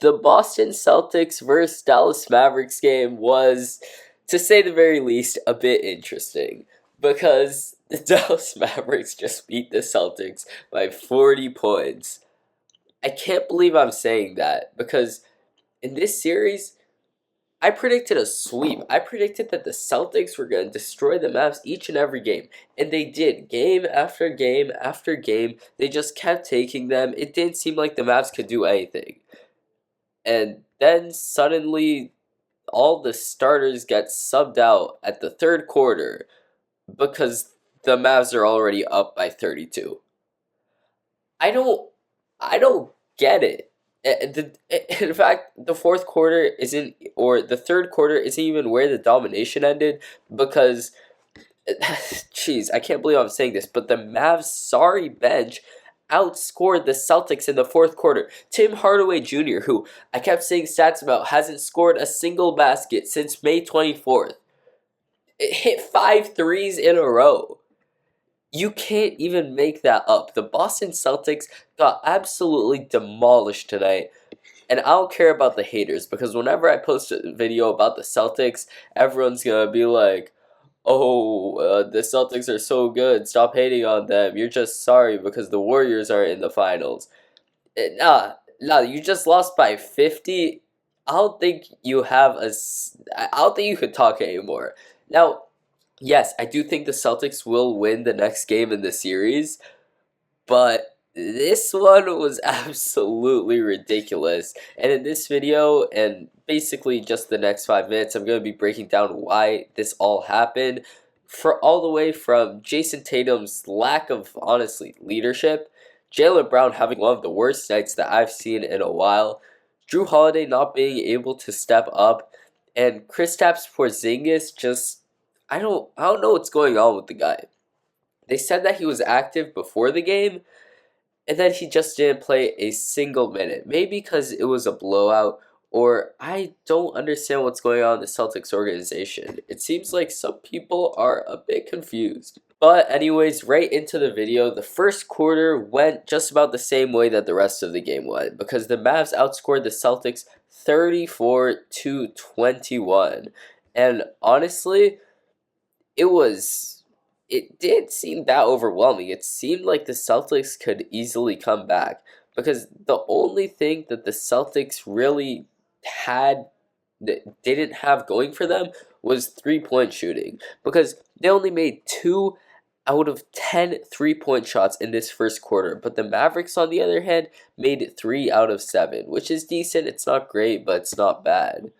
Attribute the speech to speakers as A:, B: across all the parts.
A: The Boston Celtics versus Dallas Mavericks game was, to say the very least, a bit interesting because the Dallas Mavericks just beat the Celtics by 40 points. I can't believe I'm saying that because in this series, I predicted a sweep. I predicted that the Celtics were going to destroy the Mavs each and every game. And they did. Game after game after game. They just kept taking them. It didn't seem like the Mavs could do anything. And then suddenly, all the starters get subbed out at the third quarter because the Mavs are already up by 32. I don't I don't get it. In fact, the fourth quarter isn't, or the third quarter isn't even where the domination ended because, jeez, I can't believe I'm saying this, but the Mavs' sorry bench outscored the Celtics in the fourth quarter. Tim Hardaway Jr., who I kept saying stats about, hasn't scored a single basket since May 24th. It hit 5 threes in a row. You can't even make that up. The Boston Celtics got absolutely demolished tonight. And I don't care about the haters because whenever I post a video about the Celtics, everyone's going to be like, oh, the Celtics are so good. Stop hating on them. You're just sorry because the Warriors are in the finals. Nah, you just lost by 50. I don't think you have I don't think you could talk anymore. Now, yes, I do think the Celtics will win the next game in the series, but this one was absolutely ridiculous. And in this video, and basically just the next 5 minutes, I'm going to be breaking down why this all happened. For all the way from Jason Tatum's lack of, honestly, leadership, Jaylen Brown having one of the worst nights that I've seen in a while, Drew Holiday not being able to step up, and Kristaps Porzingis just, I don't know what's going on with the guy. They said that he was active before the game, and then he just didn't play a single minute. Maybe because it was a blowout, or I don't understand what's going on in the Celtics organization. It seems like some people are a bit confused. But anyways, right into the video, the first quarter went just about the same way that the rest of the game went, because the Mavs outscored the Celtics 34-21. And honestly, it did seem that overwhelming. It seemed like the Celtics could easily come back because the only thing that the Celtics really didn't have going for them was 3-point shooting because they only made 2 out of 10 3-point shots in this first quarter. But the Mavericks, on the other hand, made 3 out of 7, which is decent. It's not great, but it's not bad.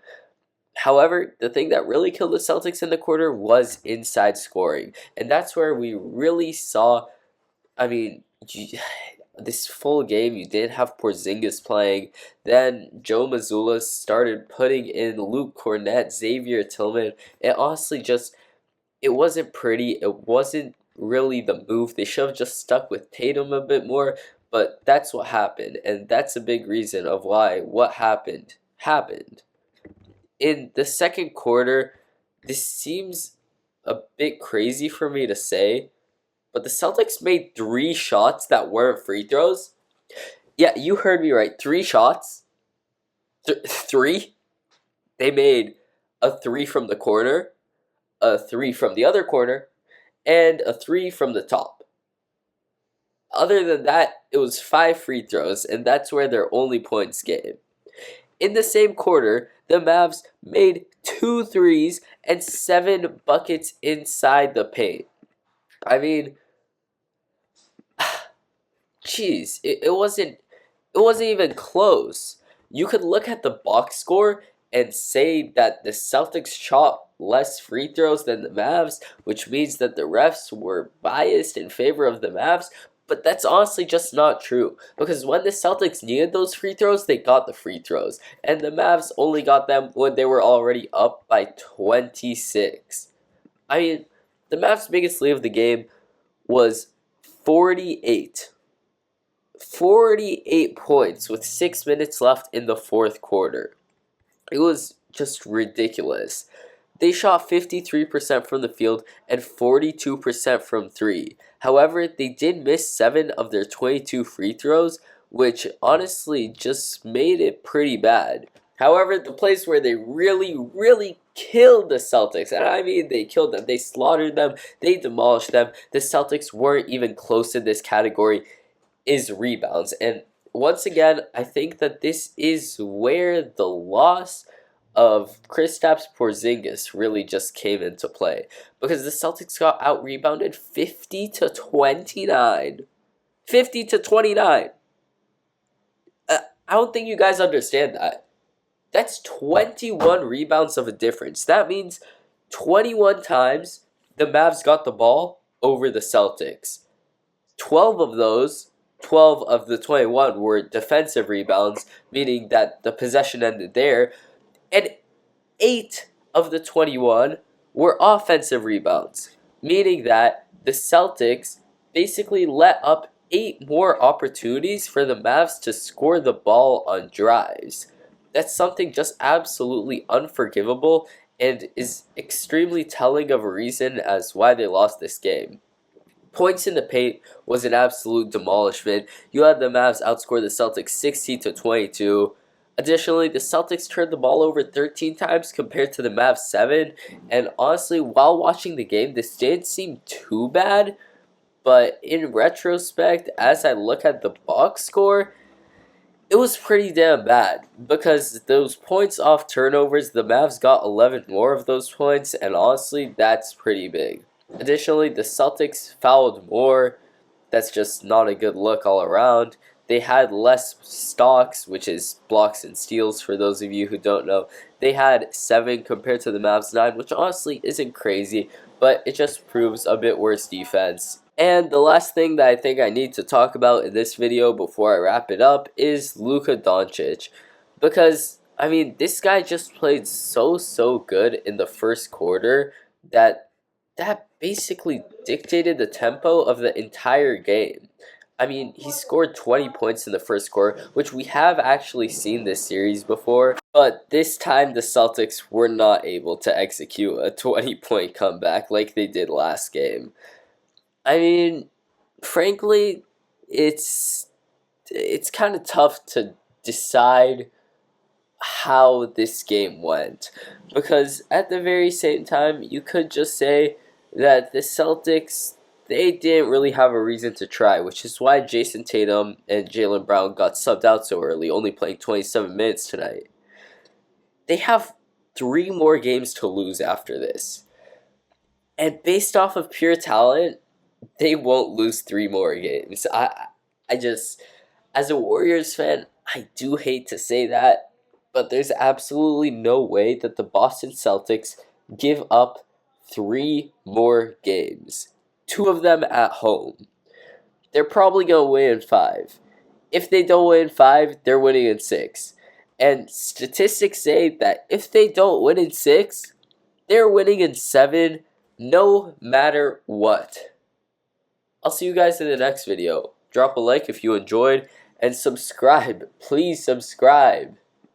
A: However, the thing that really killed the Celtics in the quarter was inside scoring. And that's where we really saw, this full game, you didn't have Porzingis playing. Then Joe Mazzulla started putting in Luke Cornett, Xavier Tillman. It honestly it wasn't pretty. It wasn't really the move. They should have just stuck with Tatum a bit more. But that's what happened. And that's a big reason of why what happened. In the second quarter, this seems a bit crazy for me to say, but the Celtics made 3 shots that weren't free throws. Yeah, you heard me right. 3 shots. 3? They made a 3 from the corner, a 3 from the other corner, and a 3 from the top. Other than that, it was 5 free throws, and that's where their only points came. In the same quarter, the Mavs made 2 threes and 7 buckets inside the paint. I mean, jeez, it wasn't even close. You could look at the box score and say that the Celtics shot less free throws than the Mavs, which means that the refs were biased in favor of the Mavs. But that's honestly just not true. Because when the Celtics needed those free throws, they got the free throws. And the Mavs only got them when they were already up by 26. I mean, the Mavs' biggest lead of the game was 48. 48 points with 6 minutes left in the fourth quarter. It was just ridiculous. They shot 53% from the field and 42% from 3. However, they did miss 7 of their 22 free throws, which honestly just made it pretty bad. However, the place where they really killed the Celtics, and I mean they killed them, they slaughtered them, they demolished them, the Celtics weren't even close in this category, is rebounds. And once again, I think that this is where the loss of Kristaps Porzingis really just came into play, because the Celtics got out rebounded 50 to 29. 50 to 29. I don't think you guys understand that. That's 21 rebounds of a difference. That means 21 times the Mavs got the ball over the Celtics. 12 of those, 12 of the 21 were defensive rebounds, meaning that the possession ended there. And 8 of the 21 were offensive rebounds, meaning that the Celtics basically let up 8 more opportunities for the Mavs to score the ball on drives. That's something just absolutely unforgivable and is extremely telling of a reason as why they lost this game. Points in the paint was an absolute demolishment. You had the Mavs outscore the Celtics 60 to 22. Additionally, the Celtics turned the ball over 13 times compared to the Mavs 7. And honestly, while watching the game, this didn't seem too bad. But in retrospect, as I look at the box score, it was pretty damn bad, because those points off turnovers, the Mavs got 11 more of those points, and honestly, that's pretty big. Additionally, the Celtics fouled more. That's just not a good look all around. They had less stocks, which is blocks and steals for those of you who don't know. They had 7 compared to the Mavs 9, which honestly isn't crazy, but it just proves a bit worse defense. And the last thing that I think I need to talk about in this video before I wrap it up is Luka Doncic. Because, I mean, this guy just played so good in the first quarter that basically dictated the tempo of the entire game. I mean, he scored 20 points in the first quarter, which we have actually seen this series before. But this time, the Celtics were not able to execute a 20-point comeback like they did last game. I mean, frankly, it's kind of tough to decide how this game went, because at the very same time, you could just say that the Celtics, they didn't really have a reason to try, which is why Jason Tatum and Jaylen Brown got subbed out so early, only playing 27 minutes tonight. They have 3 more games to lose after this. And based off of pure talent, they won't lose 3 more games. I just, as a Warriors fan, I do hate to say that, but there's absolutely no way that the Boston Celtics give up 3 more games. 2 of them at home. They're probably going to win in 5. If they don't win in 5, they're winning in 6. And statistics say that if they don't win in 6, they're winning in 7, no matter what. I'll see you guys in the next video. Drop a like if you enjoyed, and subscribe. Please subscribe.